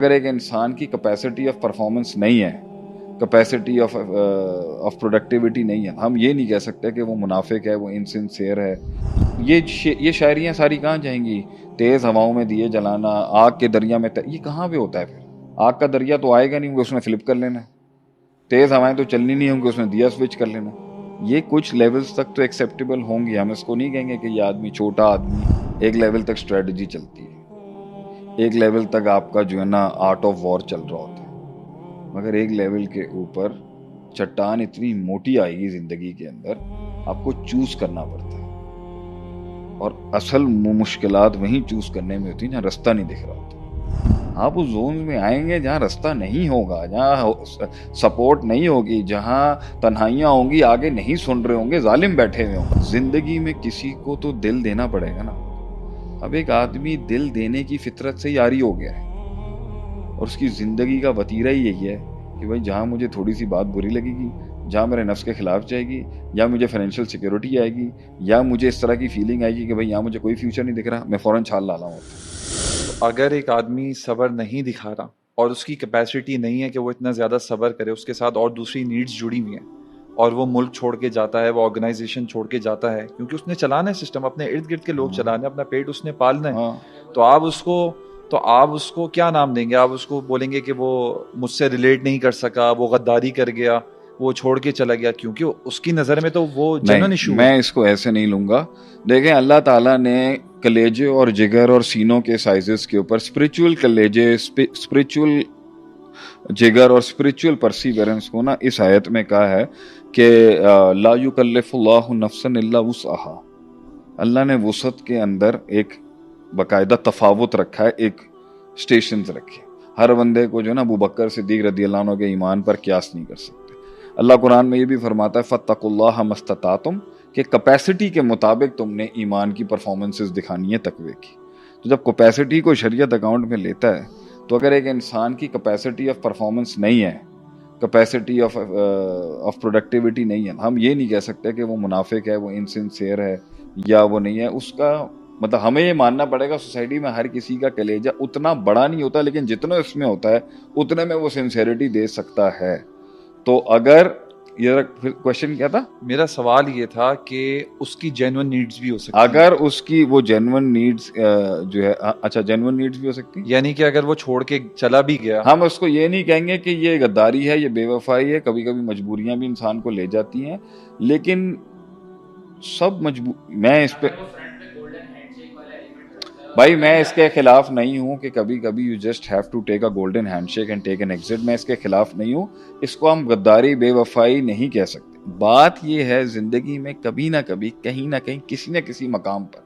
अगर एक इंसान की कैपेसिटी ऑफ परफॉर्मेंस नहीं है, कैपेसिटी ऑफ प्रोडक्टिविटी नहीं है, हम ये नहीं कह सकते कि वो मुनाफिक है, वो इनसिंसियर है। ये शायरियाँ सारी कहाँ जाएंगी? तेज़ हवाओं में दिए जलाना, आग के दरिया में ये कहाँ पे होता है? फिर आग का दरिया तो आएगा नहीं, उसमें फ्लिप कर लेना। तेज़ हवाएं तो चलनी नहीं होंगी, उसमें दिया स्विच कर लेना। ये कुछ लेवल्स तक तो एक्सेप्टेबल होंगी। हम इसको नहीं कहेंगे कि ये आदमी छोटा आदमी। एक लेवल तक स्ट्रेटजी चलती है, एक लेवल तक आपका जो है ना आर्ट ऑफ वॉर चल रहा होता है, मगर एक लेवल के ऊपर चट्टान इतनी मोटी आएगी जिंदगी के अंदर, आपको चूज करना पड़ता है। और असल मुश्किलात वहीं चूज करने में होती है जहाँ रास्ता नहीं दिख रहा होता। आप उस जोन में आएंगे जहाँ रास्ता नहीं होगा, जहाँ सपोर्ट नहीं होगी, जहाँ तन्हाइयाँ होंगी, आगे नहीं सुन रहे होंगे, जालिम बैठे हुए होंगे। जिंदगी में किसी को तो दिल देना पड़ेगा ना। अब एक आदमी दिल देने की फितरत से ही आरी हो गया है, और उसकी ज़िंदगी का वतीरा ही यही है कि भाई जहाँ मुझे थोड़ी सी बात बुरी लगेगी, जहाँ मेरे नफ्स के खिलाफ जाएगी, या मुझे फाइनेंशियल सिक्योरिटी आएगी, या मुझे इस तरह की फीलिंग आएगी कि भाई यहाँ मुझे कोई फ्यूचर नहीं दिख रहा, मैं फ़ौरन छाल ला हूँ। तो अगर एक आदमी सब्र नहीं दिखा रहा और उसकी कैपेसिटी नहीं है कि वो इतना ज़्यादा सब्र करे, उसके साथ और दूसरी नीड्स जुड़ी हुई हैं, और वो मुल्क छोड़ के जाता है, वो ऑर्गेनाइजेशन छोड़ के जाता है, क्योंकि उसने चलाना है सिस्टम, अपने इर्द गिर्द के लोग चलाने, अपना पेट उसने पालना है। हाँ, तो आप उसको क्या नाम देंगे? आप उसको बोलेंगे कि वो मुझसे रिलेट नहीं कर सका, वो गद्दारी कर गया, वो छोड़ के चला गया, क्योंकि उसकी नज़र में तो वो जेन्युइन इशू नहीं, है। मैं इसको ऐसे नहीं लूँगा। देखें, अल्लाह ताला ने कलेजे और जिगर और सीनों के साइजेस के ऊपर स्पिरिचुअल कलेजे, स्पिरिचुअल जिगर और स्पिरिचुअल परसीवेरेंस को ना इस आयत में कहा है कि ला युकल्लिफुल्लाहु नफ्सन इल्ला वुसअहा। अल्लाह ने वसत के अंदर एक बाकायदा तफावत रखा है, एक स्टेशन रखे। हर बंदे को जो ना अबू बकर सिद्दीक रदी अल्लाह अन्हु के ईमान पर क्यास नहीं कर सकते। अल्लाह कुरान में ये भी फरमाता है फत्तकुल्लाह मस्ततातुम, कि कैपेसिटी के मुताबिक तुमने ईमान की परफॉर्मेंसेस दिखानी है तकवे की। तो जब कैपेसिटी को शरीयत अकाउंट में लेता है, तो अगर एक इंसान की कैपेसिटी ऑफ परफॉर्मेंस नहीं है, कैपेसिटी ऑफ प्रोडक्टिविटी नहीं है, हम ये नहीं कह सकते कि वो मुनाफिक है, वो इनसिंसियर है, या वो नहीं है। उसका मतलब हमें ये मानना पड़ेगा सोसाइटी में हर किसी का कलेजा उतना बड़ा नहीं होता, लेकिन जितना इसमें होता है उतने में वो सिंसियरिटी दे सकता है। तो अगर ये क्वेश्चन क्या था? मेरा सवाल ये था कि उसकी जेन्युइन नीड्स भी हो सकती हैं। अगर उसकी वो जेन्युइन नीड्स जो है, अच्छा, जेन्युइन नीड्स भी हो सकती हैं। यानी कि अगर वो छोड़ के चला भी गया, हम उसको ये नहीं कहेंगे कि ये गद्दारी है, ये बेवफाई है। कभी कभी मजबूरियां भी इंसान को ले जाती हैं, लेकिन सब मजबूर, मैं इस पे भाई मैं इसके खिलाफ नहीं हूं कि कभी कभी you just have to take a golden handshake and take an exit. मैं इसके खिलाफ नहीं हूं। इसको हम गद्दारी, बेवफाई नहीं कह सकते। बात ये है, जिंदगी में कभी ना कभी, कहीं ना कहीं, किसी न किसी मकाम पर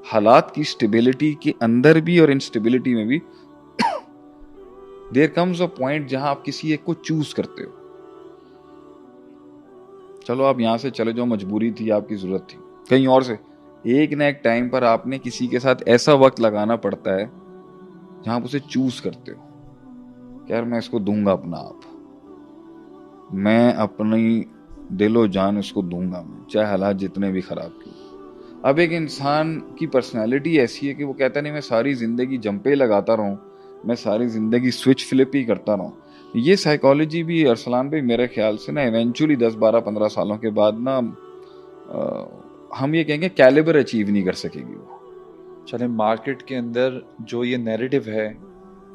हालात की स्टेबिलिटी के अंदर भी और इंस्टेबिलिटी में भी देयर कम्स अ पॉइंट जहां आप किसी एक को चूज करते हो। चलो आप यहां से चले जाओ, मजबूरी थी, आपकी जरूरत थी कहीं और से। एक ना एक टाइम पर आपने किसी के साथ ऐसा वक्त लगाना पड़ता है जहां आप उसे चूज करते हो कि यार मैं इसको दूंगा अपना आप, मैं अपनी दिलो जान इसको दूंगा, मैं चाहे हालात जितने भी खराब क्यों। अब एक इंसान की पर्सनैलिटी ऐसी है कि वो कहता नहीं मैं सारी जिंदगी जंपे लगाता रहूं, मैं सारी जिंदगी स्विच फ्लिप ही करता रहूं। ये साइकोलॉजी भी अरसलान भाई मेरे ख्याल से ना इवेंचुअली 10-12-15 सालों के बाद ना हम ये कहेंगे कैलिबर अचीव नहीं कर सकेगी वो। चले मार्केट के अंदर जो ये नैरेटिव है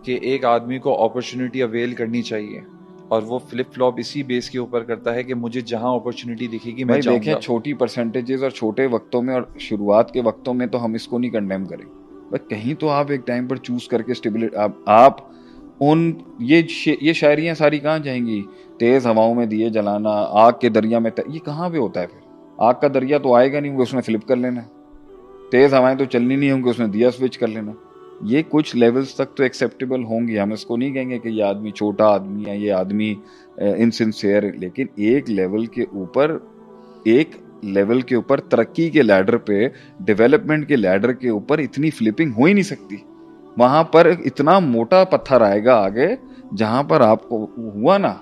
कि एक आदमी को अपॉर्चुनिटी अवेल करनी चाहिए, और वो फ्लिप फ्लॉप इसी बेस के ऊपर करता है कि मुझे जहां अपॉर्चुनिटी दिखेगी मैं भाई देखें, जाऊंगा। छोटी परसेंटेजेस और छोटे वक्तों में और शुरुआत के वक्तों में तो हम इसको नहीं कंडेम करेंगे, बट कहीं तो आप एक टाइम पर चूज करके स्टेबिलिटी आप उन ये शायरियाँ सारी कहाँ जाएंगी? तेज हवाओं में दिए जलाना, आग के दरिया में ये कहाँ पे होता है? फिर आग का दरिया तो आएगा नहीं, उसमें फ्लिप कर लेना। तेज हवाएं तो चलनी नहीं होंगी, उसमें दिया स्विच कर लेना। ये कुछ लेवल्स तक तो एक्सेप्टेबल होंगी। हम इसको नहीं कहेंगे कि ये आदमी छोटा आदमी है, ये आदमी इनसिंसियर है, लेकिन एक लेवल के ऊपर, एक लेवल के ऊपर तरक्की के लैडर पे, डेवलपमेंट के लैडर के ऊपर इतनी फ्लिपिंग हो ही नहीं सकती। वहां पर इतना मोटा पत्थर आएगा आगे, जहां पर आपको हुआ ना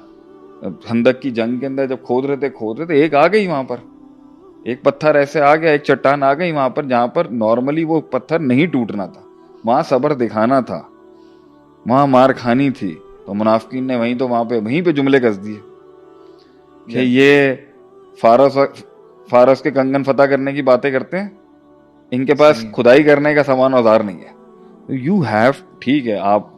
खंदक की जंग के अंदर, जब खोद रहे थे, एक आ गई वहां पर, एक पत्थर ऐसे आ गया, एक चट्टान आ गई वहां पर, जहां पर नॉर्मली वो पत्थर नहीं टूटना था। वहां सब्र दिखाना था, वहां मार खानी थी तो मुनाफिकीन ने वहीं पे जुमले कस दिए कि ये फारस के कंगन फतह करने की बातें करते हैं, इनके पास सही है। खुदाई करने का सामान औजार नहीं है। यू हैव, ठीक है, आप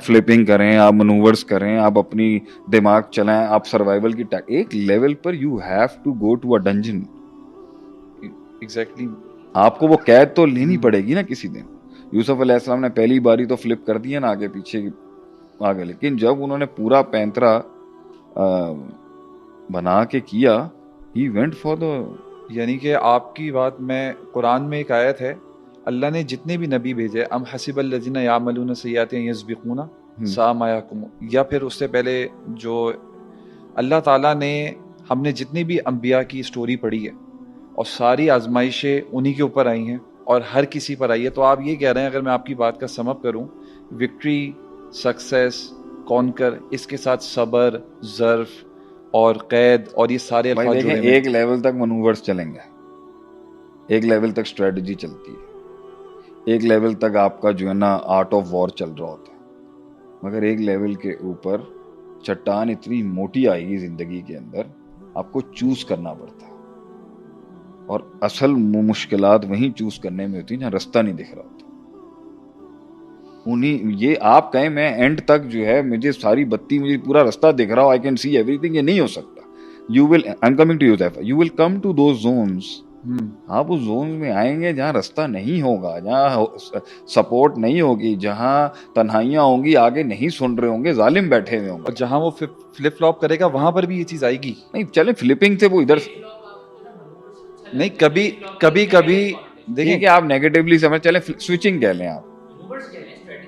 फ्लिपिंग करें, आप मनूवर्स करें, आप अपनी दिमाग चलाएं, आप सर्वाइवल की एक लेवल पर you have to go to a dungeon. Exactly. आपको वो कैद तो लेनी पड़ेगी ना किसी दिन। यूसुफ अलैहिस्सलाम ने पहली बारी तो फ्लिप कर दिया ना आगे पीछे आगे, लेकिन जब उन्होंने पूरा पैंतरा बना के किया, ही वेंट फॉर द। यानी कि आपकी बात में कुरान में एक आयत है, अल्लाह ने जितने भी नबी भेजे, अम हसिबल लजीना यामलून सय्यातिन यस्बिकूना सा मा यहकुमून, या फिर उससे पहले जो अल्लाह ताला ने, हमने जितनी भी अंबिया की स्टोरी पढ़ी है और सारी आजमाइशें उन्हीं के ऊपर आई हैं और हर किसी पर आई है। तो आप ये कह रहे हैं, अगर मैं आपकी बात का समअप करूं, विक्ट्री, सक्सेस, कॉन्कर, इसके साथ सब्र, ज़र्फ और कैद और ये सारे भाई अल्फाज देखें, जुड़े हुए हैं। एक लेवल तक मनूवर्स चलेंगे, एक लेवल तक स्ट्रेटजी चलती है, एक लेवल तक आपका जो है ना आर्ट ऑफ वॉर चल रहा होता है, मगर एक लेवल के ऊपर चट्टान इतनी मोटी आएगी जिंदगी के अंदर, आपको चूज करना पड़ता है। और असल मुश्किलात वहीं चूज करने में होती है जहाँ रास्ता नहीं दिख रहा होता। उन्हीं ये आप कहें मैं एंड तक जो है मुझे सारी बत्ती, मुझे पूरा रास्ता दिख रहा हो, आई कैन सी एवरीथिंग, ये नहीं हो सकता। You will, I am coming to you that, you will come to those zones. आप उस जोन में आएंगे जहाँ रास्ता नहीं होगा, जहाँ सपोर्ट नहीं होगी, जहाँ तन्हाइयां होंगी, आगे नहीं सुन रहे होंगे, जालिम बैठे हुए और होंगे। जहां वो फ्लिप फ्लॉप करेगा वहां पर भी ये चीज आएगी। नहीं चले फ्लिपिंग से वो इधर, नहीं, कभी कभी कभी ठीक देखें, है, आप नेगेटिवली समझ चले, स्विचिंग कह लें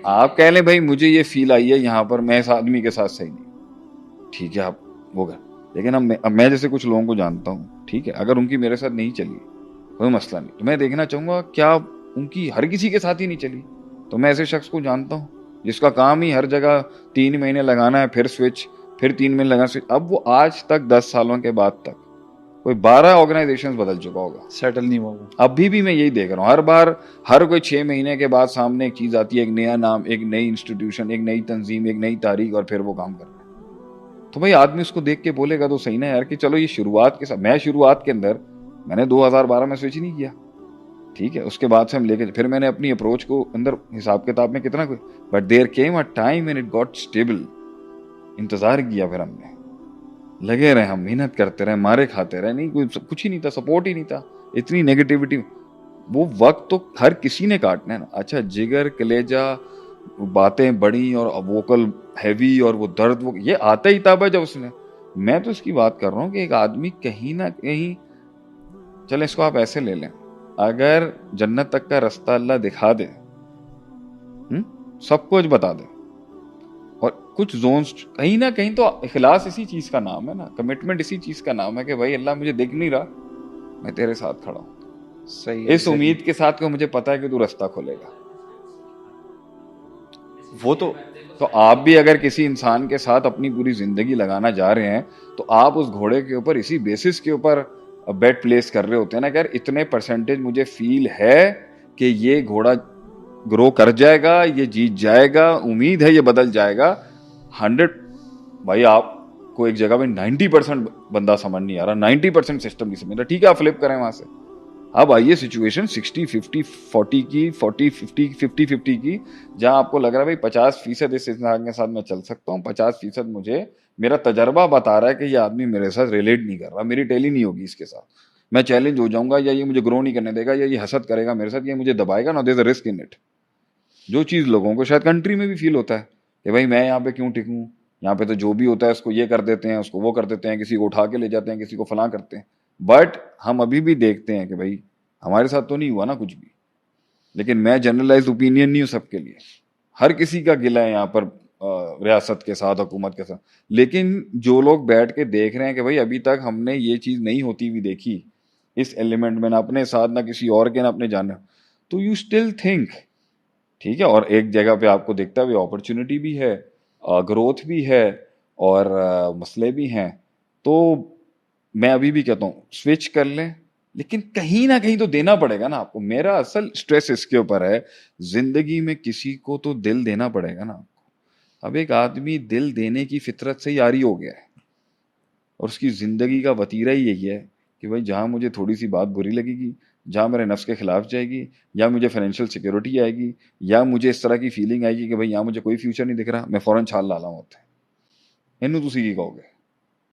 आप कह लें भाई मुझे ये फील आई है यहाँ पर, मैं इस आदमी के साथ सही नहीं, ठीक है आप वो कर। लेकिन अब मैं जैसे कुछ लोगों को जानता हूँ, ठीक है, अगर उनकी मेरे साथ नहीं चली कोई मसला नहीं, तो मैं देखना चाहूंगा क्या उनकी हर किसी के साथ ही नहीं चली। तो मैं ऐसे शख्स को जानता हूँ जिसका काम ही हर जगह 3 महीने लगाना है, फिर स्विच, फिर 3 महीने लगाना स्विच। अब वो आज तक 10 सालों के बाद तक कोई 12 ऑर्गेनाइजेशंस बदल चुका होगा, सेटल नहीं हुआ वो। अभी भी मैं यही देख रहा हूँ। हर बार हर कोई 6 महीने के बाद सामने एक चीज आती है, एक नया नाम, एक नई इंस्टीट्यूशन, एक नई तंजीम, एक नई तारीख, और फिर वो काम कर रहा है। तो भाई आदमी उसको देख के बोलेगा तो सही ना यार कि चलो ये शुरुआत के साथ, मैं शुरुआत के अंदर मैंने 2012 में स्विच नहीं किया, ठीक है, उसके बाद से हम लेके फिर मैंने अपनी अप्रोच को अंदर हिसाब किताब में कितना, but there came a time when it got stable. इंतजार किया, फिर हमने लगे रहे, हम मेहनत करते रहे, मारे खाते रहे, नहीं कोई कुछ ही नहीं था, सपोर्ट ही नहीं था, इतनी नेगेटिविटी। वो वक्त तो हर किसी ने काटना है ना। अच्छा, जिगर, कलेजा, बातें बड़ी और वोकल हैवी और वो दर्द, वो ये आता ही था भाई जब उसने। मैं तो इसकी बात कर रहा हूँ कि एक आदमी कहीं ना कहीं, चले इसको आप ऐसे ले लें, अगर जन्नत तक का रास्ता अल्लाह दिखा दे, सब कुछ बता दे, और कुछ जोन्स कहीं ना कहीं, तो इखलास इसी चीज का नाम है ना, कमिटमेंट इसी चीज का नाम है कि भाई अल्लाह मुझे दिख नहीं रहा, मैं तेरे साथ खड़ा हूं, सही है, इस उम्मीद के साथ कि मुझे पता है कि तू रास्ता खोलेगा। वो तो आप भी अगर किसी इंसान के साथ अपनी पूरी जिंदगी लगाना जा रहे हैं, तो आप उस घोड़े के ऊपर इसी बेसिस के ऊपर बेट प्लेस कर रहे होते हैं ना कि यार इतने परसेंटेज मुझे फील है कि ये घोड़ा ग्रो कर जाएगा, ये जीत जाएगा, उम्मीद है ये बदल जाएगा। 100, भाई आपको एक जगह पे 90% बंदा समझ नहीं आ रहा, 90% सिस्टम नहीं समझ रहा, ठीक है आप फ्लिप करें वहां से। अब आइए सिचुएशन 60-50-40 की, 40-50-50-50 की, जहां आपको लग रहा है भाई 50% इस इंसान के साथ मैं चल सकता हूँ, 50% मुझे मेरा तजर्बा बता रहा है कि ये आदमी मेरे साथ रिलेट नहीं कर रहा, मेरी टेली नहीं होगी इसके साथ, मैं चैलेंज हो जाऊंगा, या ये मुझे ग्रो नहीं करने देगा, या ये हसद करेगा मेरे साथ, ये मुझे दबाएगा ना, there is a risk in it. जो चीज लोगों को शायद कंट्री में भी फील होता है कि भाई मैं यहाँ पे क्यों टिकूं, यहाँ पे तो जो भी होता है उसको ये कर देते हैं, उसको वो कर देते हैं, किसी को उठा के ले जाते हैं, किसी को फलां करते हैं। बट हम अभी भी देखते हैं कि भाई हमारे साथ तो नहीं हुआ ना कुछ भी, लेकिन मैं जनरलाइज ओपिनियन नहीं हूँ सबके लिए, हर किसी का गिला है यहाँ पर रियासत के साथ, हुकूमत के साथ। लेकिन जो लोग बैठ के देख रहे हैं कि भाई अभी तक हमने ये चीज नहीं होती हुई देखी इस एलिमेंट में, ना अपने साथ ना किसी और के, ना अपने जाने, तो यू स्टिल थिंक, ठीक है, और एक जगह पे आपको दिखता है अपॉर्चुनिटी भी है, ग्रोथ भी है, और मसले भी हैं। तो मैं अभी भी कहता हूँ स्विच कर लें, लेकिन कहीं ना कहीं तो देना पड़ेगा ना आपको। मेरा असल स्ट्रेस इसके ऊपर है, जिंदगी में किसी को तो दिल देना पड़ेगा ना। अब एक आदमी दिल देने की फितरत से ही आरी हो गया है और उसकी ज़िंदगी का वतीरा ही यही है कि भाई जहाँ मुझे थोड़ी सी बात बुरी लगेगी, जहाँ मेरे नफ्स के खिलाफ जाएगी, या मुझे फाइनेंशियल सिक्योरिटी आएगी, या मुझे इस तरह की फीलिंग आएगी कि भाई यहाँ मुझे कोई फ्यूचर नहीं दिख रहा, मैं फ़ौरन छाल ला लाऊँ उत्थे। इन्नू तुसी की कहोगे?